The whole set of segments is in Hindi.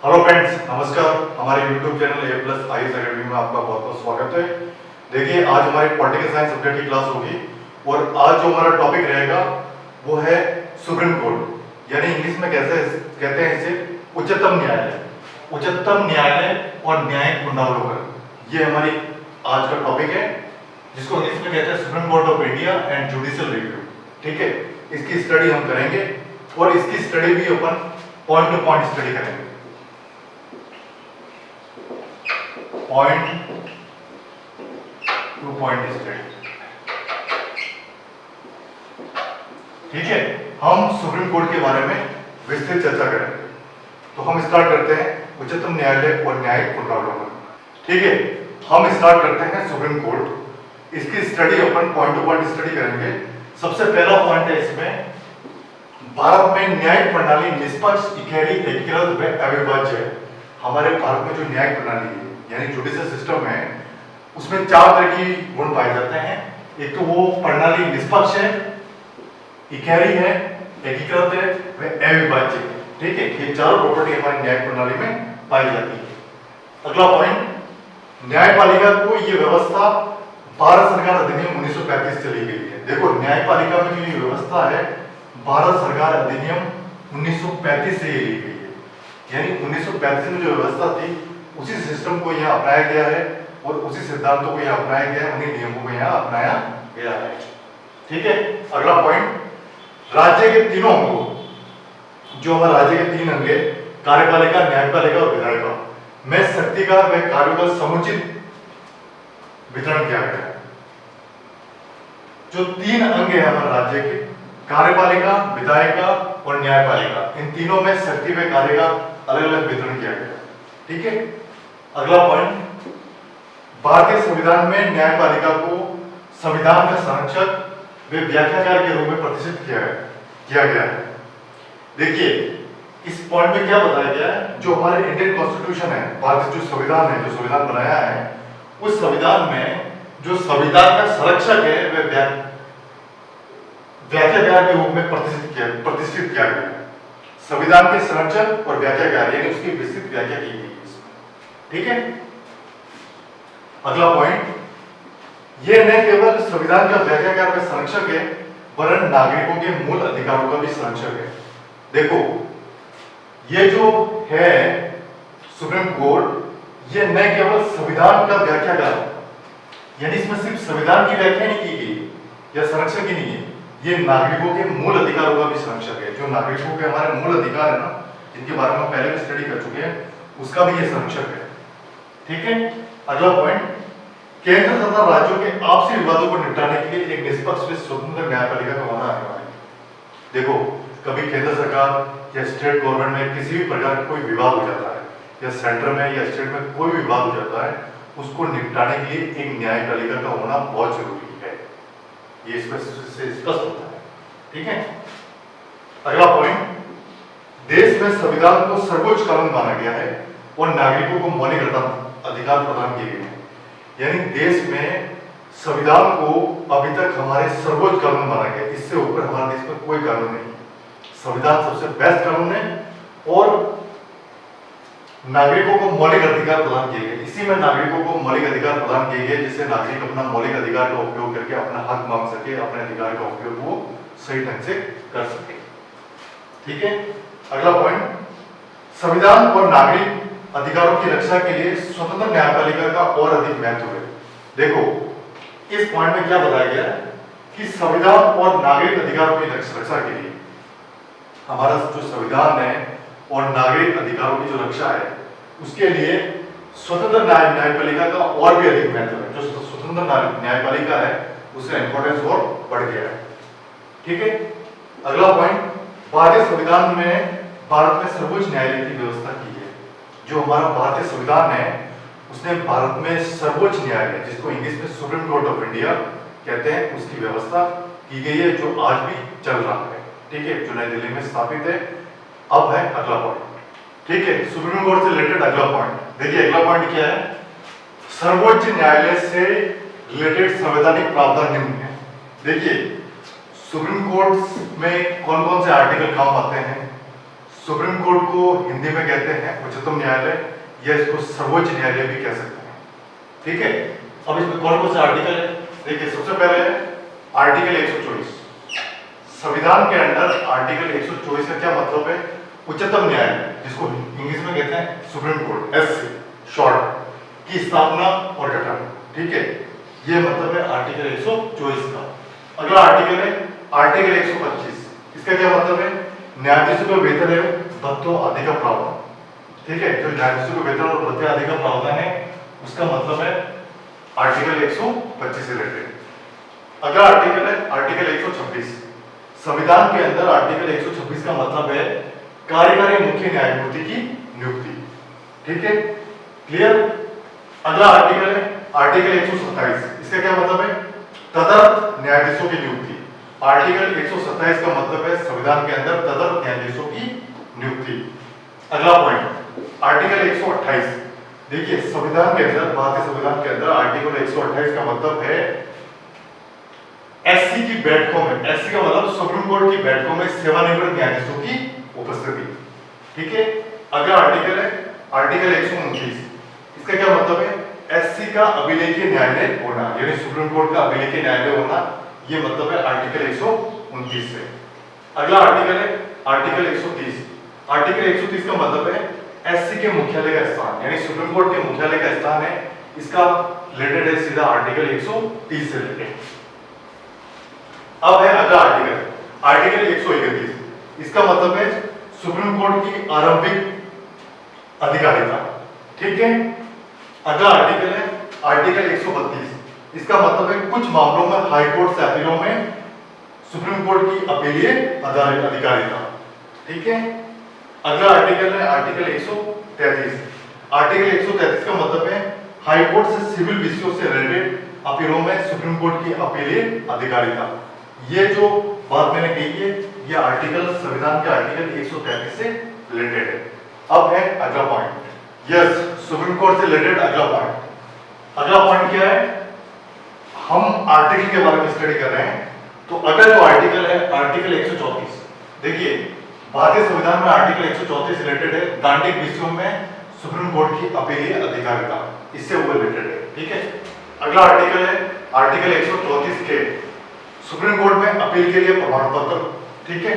हेलो फ्रेंड्स, नमस्कार। हमारे YouTube चैनल ए प्लस IAS अकेडमी में आपका बहुत बहुत स्वागत है। देखिए, आज हमारी पॉलिटिकल साइंस सब्जेक्ट की क्लास होगी और आज जो हमारा टॉपिक रहेगा वो है सुप्रीम कोर्ट, यानी इंग्लिश में कैसे कहते हैं इसे, उच्चतम न्यायालय। उच्चतम न्यायालय और न्यायिक पुनरावलोकन, ये हमारी आज का टॉपिक है, जिसको इंग्लिश में कहते हैं supreme court of India and judicial review. ठीक है, इसकी स्टडी हम करेंगे और इसकी स्टडी भी अपन पॉइंट टू पॉइंट स्टडी करेंगे। Point two point study. ठीक है, हम सुप्रीम कोर्ट के बारे में विस्तृत चर्चा करेंगे। तो हम स्टार्ट करते हैं उच्चतम न्यायालय और न्यायिक पुनरावलोकन। ठीक है, हम स्टार्ट करते हैं सुप्रीम कोर्ट। इसकी स्टडी अपन पॉइंट टू पॉइंट स्टडी करेंगे। सबसे पहला पॉइंट है इसमें, भारत में न्यायिक प्रणाली निष्पक्ष, इकहरी, एकीकृत व अविभाज्य है। हमारे भारत में जो न्यायिक प्रणाली है यानी जुडिशियल सिस्टम है, उसमें चार तरह की गुण पाए जाते हैं। एक तो वो प्रणाली निष्पक्ष है, इकहरी है, एकीकृत है व अविभाज्य है। ठीक है, ये चारों प्रॉपर्टी हमारी न्यायिक प्रणाली में पाई जाती है। अगला पॉइंट, न्यायपालिका को ये व्यवस्था भारत सरकार अधिनियम 1935 से ली गई है। देखो, न्यायपालिका में जो ये व्यवस्था है भारत सरकार अधिनियम 1935 से ली गई है, यानी 1935 में जो व्यवस्था थी उसी सिस्टम को यहाँ अपनाया गया है और उसी सिद्धांतों को यहाँ अपनाया गया है, उन्हीं नियमों को यहाँ अपनाया गया है। ठीक है, अगला पॉइंट, राज्य के तीनों अंगों, जो हमारे राज्य के तीन अंग है, कार्यपालिका, न्यायपालिका और विधायिका में शक्ति का व कार्यों का समुचित वितरण किया गया है। जो तीन अंग है हमारे राज्य के, कार्यपालिका, विधायिका और न्यायपालिका, इन तीनों में शक्ति व कार्य का अलग अलग वितरण किया गया है। ठीक है, अगला पॉइंट, भारतीय संविधान में न्यायपालिका को संविधान का संरक्षक व व्याख्याकार के रूप में प्रतिष्ठित किया गया है। देखिए, इस पॉइंट में क्या बताया गया है, जो हमारे इंडियन कॉन्स्टिट्यूशन है, भारतीय जो संविधान है, जो संविधान बनाया है, उस संविधान में जो संविधान का संरक्षक है वह व्याख्याकार के रूप में प्रतिष्ठित किया गया है। संविधान के संरक्षक और व्याख्याकार, यानी उसकी विस्तृत व्याख्या की गई है इसमें। ठीक है, अगला पॉइंट, यह न केवल संविधान का व्याख्याकार व संरक्षक है वरन नागरिकों के मूल अधिकारों का भी संरक्षक है। देखो, ये जो है सुप्रीम कोर्ट, ये न केवल संविधान का व्याख्याकार, यानी इसमें सिर्फ संविधान की व्याख्या नहीं की गई या संरक्षक ही नहीं है, ये नागरिकों के मूल अधिकारों का भी संरक्षक है। जो नागरिकों के हमारे मूल अधिकार है ना, जिनके बारे में हम पहले भी स्टडी कर चुके हैं, उसका भी ये संरक्षक है। ठीक है, अगला पॉइंट, केंद्र तथा राज्यों के आपसी विवादों को निपटाने के लिए एक निष्पक्ष व स्वतंत्र न्यायपालिका का होना अनिवार्य है। देखो, कभी केंद्र सरकार या स्टेट गवर्नमेंट में किसी भी प्रकार का कोई विवाद हो जाता है, या सेंटर में या स्टेट में कोई विवाद हो जाता है, उसको निपटाने के लिए एक न्यायपालिका का होना बहुत जरूरी है। ये स्पष्ट होता है। ठीक है, अगला पॉइंट, देश में संविधान को सर्वोच्च कानून माना गया है और नागरिकों को मौलिक अधिकार प्रदान किए गए हैं। यानी देश में संविधान को अभी तक हमारे सर्वोच्च कानून माना गया, इससे ऊपर हमारे देश में कोई कानून नहीं। संविधान सबसे बेस्ट कानून है और नागरिकों को मौलिक अधिकार प्रदान किए गए। इसी में नागरिकों को मौलिक अधिकार प्रदान किए गए, जिससे नागरिक अपना मौलिक अधिकार का उपयोग करके अपना हक मांग सके, अपने अधिकार का उपयोग वो सही ढंग से कर सके। ठीक है, अगला पॉइंट, संविधान और नागरिक अधिकारों की रक्षा के लिए स्वतंत्र न्यायपालिका का और अधिक महत्व है। देखो, इस पॉइंट में क्या बताया गया है कि संविधान और नागरिक अधिकारों की रक्षा के लिए हमारा जो संविधान है और नागरिक अधिकारों की जो रक्षा है, उसके लिए स्वतंत्र न्यायपालिका का और भी अधिक महत्व है। जो स्वतंत्र न्यायपालिका है उसका इंपॉर्टेंस और बढ़ गया है। ठीक है, अगला पॉइंट, भारतीय संविधान में भारत में सर्वोच्च न्यायालय की व्यवस्था की है। जो हमारा भारतीय संविधान है उसने भारत में सर्वोच्च न्यायालय, जिसको इंग्लिश में सुप्रीम कोर्ट ऑफ इंडिया कहते हैं, उसकी व्यवस्था की गई है, जो आज भी चल रहा है। ठीक है, जो नई दिल्ली में स्थापित है। अब है अगला पॉइंट। ठीक है, सुप्रीम कोर्ट से रिलेटेड अगला पॉइंट। देखिए, अगला पॉइंट क्या है, सर्वोच्च न्यायालय से रिलेटेड संवैधानिक प्रावधान निम्न है। देखिए, सुप्रीम कोर्ट में कौन कौन से आर्टिकल काम आते हैं, सुप्रीम कोर्ट को हिंदी में कहते हैं उच्चतम न्यायालय, या इसको सर्वोच्च न्यायालय भी कह सकते हैं। ठीक है, अब इसमें कौन कौन से आर्टिकल है? देखिए, सबसे पहले आर्टिकल 124। संविधान के अंडर आर्टिकल 124 का क्या मतलब है? उच्चतम न्यायालय, जिसको इंग्लिश में कहते हैं सुप्रीम कोर्ट, एससी शॉर्ट, की स्थापना और गठन। ठीक है, ये मतलब है आर्टिकल 124 का। अगला आर्टिकल है आर्टिकल 125। इसका क्या मतलब है? न्यायाधीशों को वेतन एवं भत्तों आदि का प्रावधान। ठीक है, जो न्यायाधीशों को वेतन और भत्ते आदि का प्रावधान है, उसका मतलब है आर्टिकल 125 से रिलेटेड। अगला आर्टिकल है आर्टिकल 126। संविधान के अंदर आर्टिकल 126 का मतलब है कार्यकारी मुख्य न्यायमूर्ति की नियुक्ति। ठीक है, क्लियर? अगला आर्टिकल है आर्टिकल 127। इसका क्या मतलब है? तदर्थ न्यायाधीशों की नियुक्ति। आर्टिकल 127 का मतलब है संविधान के अंदर तदर्थ न्यायाधीशों की नियुक्ति। अगला पॉइंट आर्टिकल 128। देखिए, संविधान के अंदर, भारतीय संविधान के अंदर आर्टिकल 128 का मतलब है एससी की बैठकों में, एससी का मतलब सुप्रीम कोर्ट की बैठकों में सेवानिवृत्त न्यायाधीशों की उपस्थिति। ठीक है, अगला आर्टिकल है आर्टिकल 129। इसका क्या मतलब है? एससी का अभिलेखीय न्यायालय होना, यानी सुप्रीम कोर्ट का अभिलेखीय न्यायालय होना, ये मतलब है आर्टिकल 129 से। अगला आर्टिकल है आर्टिकल 130। आर्टिकल 130 का मतलब है एससी के मुख्यालय का स्थान, यानी सुप्रीम कोर्ट के मुख्यालय का स्थान है, इसका रिलेटेड है सीधा आर्टिकल 130 से रिलेटेड। अब है अगला आर्टिकल आर्टिकल 131। इसका मतलब है सुप्रीम कोर्ट की आरंभिक अधिकारिता। ठीक है, अगला आर्टिकल है आर्टिकल 132। इसका मतलब है कुछ मामलों में हाई कोर्ट से अपीलों में सुप्रीम कोर्ट की अपीलीय अधिकारिता। ठीक है, अगला आर्टिकल है आर्टिकल 133। आर्टिकल 133 का मतलब है हाई कोर्ट से सिविल विषयों से रिलेटेड अपीलों में सुप्रीम कोर्ट की अपीलीय अधिकारिता। ये जो बात मैंने कही है, ये आर्टिकल संविधान के आर्टिकल 133 से रिलेटेड है। अब है अगला पॉइंट, यस, सुप्रीम कोर्ट से रिलेटेड अगला पॉइंट। अगला पॉइंट क्या है? हम आर्टिकल के बारे में स्टडी कर रहे हैं, तो अगला जो आर्टिकल है आर्टिकल 134। देखिए, भारतीय संविधान में आर्टिकल 134 से रिलेटेड है दांडिक विषयों में सुप्रीम कोर्ट की अपीलीय अधिकारिता, इससे वो रिलेटेड है। ठीक है, अगला आर्टिकल है आर्टिकल 134 के, सुप्रीम कोर्ट में अपील के लिए प्रमाण पत्र। ठीक है,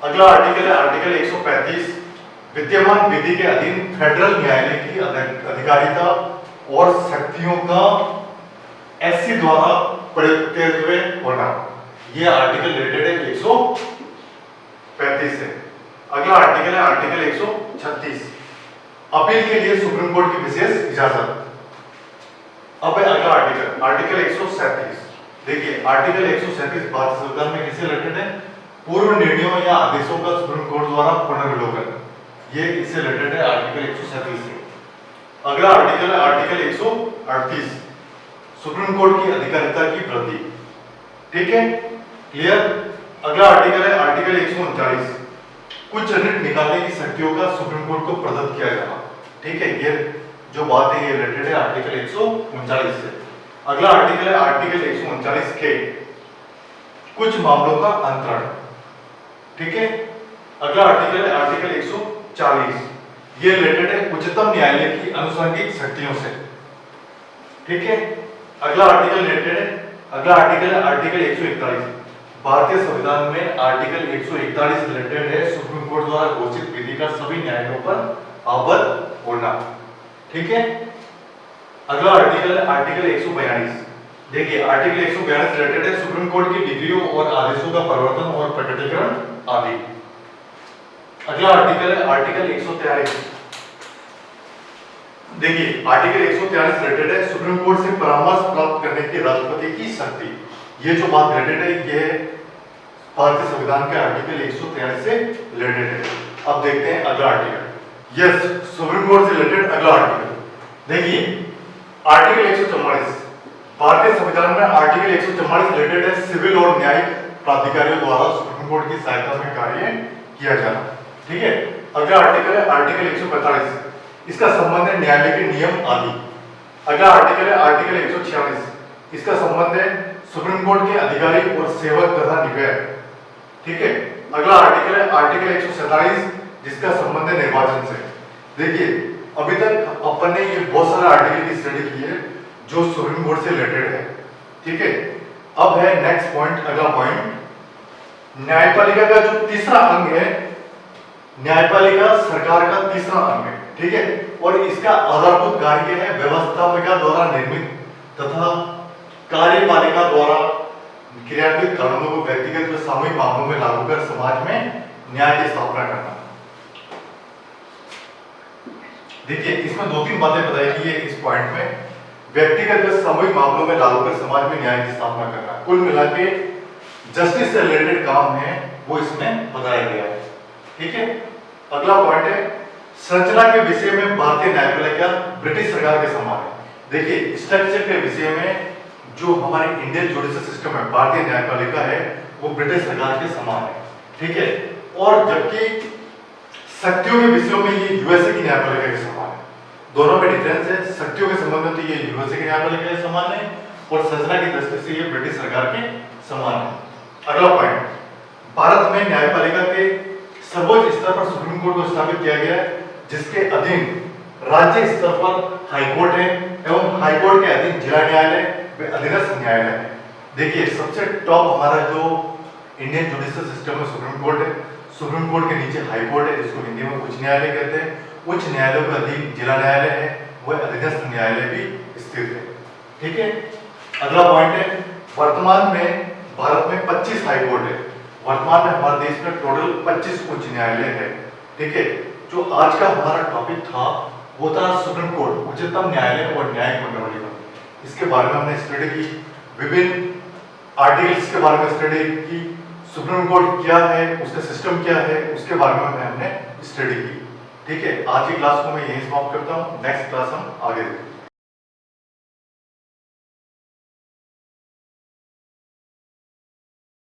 अगला आर्टिकल है आर्टिकल 135। विद्यमान विधि के अधीन फेडरल न्यायालय की अधिकारिता और शक्तियों का एससी द्वारा प्रयुक्त हुए होना, यह आर्टिकल रिलेटेड है 135 से। अगला आर्टिकल है आर्टिकल 136। अपील के लिए सुप्रीम कोर्ट की विशेष इजाजत। अब है अगला आर्टिकल आर्टिकल 137। देखिए, आर्टिकल 137 भारतीय संविधान में किससे रिलेटेड है? पूर्व निर्णयों या आदेशों का सुप्रीम कोर्ट द्वारा पुनर्विलोकन, ये इससे रिलेटेड है आर्टिकल 137 से। अगला आर्टिकल है आर्टिकल 138, सुप्रीम कोर्ट की अधिकारिता की वृद्धि। ठीक है, क्लियर? अगला आर्टिकल है आर्टिकल 139, कुछ रिट निकालने की शक्तियों का सुप्रीम कोर्ट को प्रदत्त किया जाना। ठीक है, ये जो बात है ये रिलेटेड है आर्टिकल 139 से। अगला आर्टिकल है आर्टिकल 139 के, कुछ मामलों का अंतरण। ठीक है, अगला आर्टिकल है आर्टिकल 140, ये रिलेटेड है उच्चतम न्यायालय की अनुषंगिक शक्तियों से। ठीक है, अगला आर्टिकल रिलेटेड है, अगला आर्टिकल है आर्टिकल 141। भारतीय संविधान में आर्टिकल 141 रिलेटेड है सुप्रीम कोर्ट द्वारा घोषित विधि का सभी न्यायालयों पर अवगत होना। ठीक है, अगला आर्टिकल है आर्टिकल 142। देखिए, आर्टिकल 142 रिलेटेड है सुप्रीम कोर्ट की डिग्रियों और आदेशों का परिवर्तन और प्रकटीकरण आदि। अगला आर्टिकल है आर्टिकल 143। देखिए, आर्टिकल 143 रिलेटेड है सुप्रीम कोर्ट से परामर्श प्राप्त करने की राष्ट्रपति की शक्ति। ये जो बात रिलेटेड है ये भारतीय संविधान के आर्टिकल 143 से रिलेटेड है। अब देखते हैं अगला आर्टिकल। यस, सुप्रीम कोर्ट से रिलेटेड अगला आर्टिकल। देखिए, आर्टिकल 144, भारतीय संविधान में आर्टिकल 144 रिलेटेड है सिविल और न्यायिक प्राधिकारियों द्वारा सुप्रीम कोर्ट की सहायता में कार्य किया जाना। ठीक है, अगला आर्टिकल है आर्टिकल 145, इसका संबंध है न्यायालय के नियम आदि। अगला आर्टिकल है आर्टिकल 146, इसका संबंध है सुप्रीम कोर्ट के अधिकारी और सेवक तथा निकाय। ठीक है, अगला आर्टिकल है आर्टिकल 147, जिसका संबंध है निर्वाचन से। देखिए अभी तक अपन ने ये बहुत सारे आर्टिकल की स्टडी की है जो सुप्रीम कोर्ट से रिलेटेड है, ठीक है। अब है नेक्स्ट पॉइंट, अगला पॉइंट, न्यायपालिका का जो तीसरा अंग है, न्यायपालिका सरकार का तीसरा अंग है, ठीक है। और इसका आधारभूत कार्य है व्यवस्थापिका द्वारा निर्मित तथा कार्यपालिका द्वारा क्रियान्वित कानूनों को व्यक्तिगत व सामूहिक मामलों में लागू कर समाज में न्याय की स्थापना करना। देखिए इसमें दो तीन बातें बताई गई है इस पॉइंट में, व्यक्तिगत व सामूहिक मामलों में लागू कर समाज में न्याय की स्थापना करना। कुल मिला के जस्टिस से रिलेटेड काम है वो इसमें बताया गया है, ठीक है। अगला पॉइंट है संरचना के विषय में भारतीय न्यायपालिका ब्रिटिश सरकार के समान है। देखिए स्ट्रक्चर के विषय में जो हमारे इंडियन जुडिशियल सिस्टम है, भारतीय न्यायपालिका है, वो ब्रिटिश सरकार के समान है, ठीक है। और जबकि शक्तियों के विषयों में ये यूएसए की न्यायपालिका के समान है। दोनों में डिफरेंस है, शक्तियों के संबंध में तो ये यूएसए की न्यायपालिका के समान है और संरचना की दृष्टि से ये ब्रिटिश सरकार के समान है। अगला पॉइंट, भारत में न्यायपालिका के सर्वोच्च स्तर पर सुप्रीम कोर्ट को स्थापित किया गया है, जिसके अधीन राज्य स्तर पर हाईकोर्ट है एवं हाईकोर्ट के अधीन जिला न्यायालय व अधीनस्थ न्यायालय है। देखिए सबसे टॉप हमारा जो इंडियन जुडिशियल सिस्टम में सुप्रीम कोर्ट है, सुप्रीम कोर्ट के नीचे हाई कोर्ट है जिसको हिंदी में उच्च न्यायालय कहते हैं, उच्च न्यायालय के अधीन जिला न्यायालय है, वह अधीनस्थ न्यायालय भी स्थित है, ठीक है। अगला पॉइंट है वर्तमान में भारत में 25 हाई कोर्ट है, वर्तमान में हमारे देश में टोटल 25 उच्च न्यायालय है, ठीक है। जो आज का हमारा टॉपिक था वो था सुप्रीम कोर्ट, उच्चतम न्यायालय और न्यायिक मंडली का। इसके बारे में हमने स्टडी की, विभिन्न आर्टिकल्स के बारे में स्टडी की, सुप्रीम कोर्ट क्या है, उसका सिस्टम क्या है, उसके बारे में हमने स्टडी की, ठीक है। आज की क्लास को मैं यहीं समाप्त करता हूँ, नेक्स्ट क्लास हम आगे देखते हैं।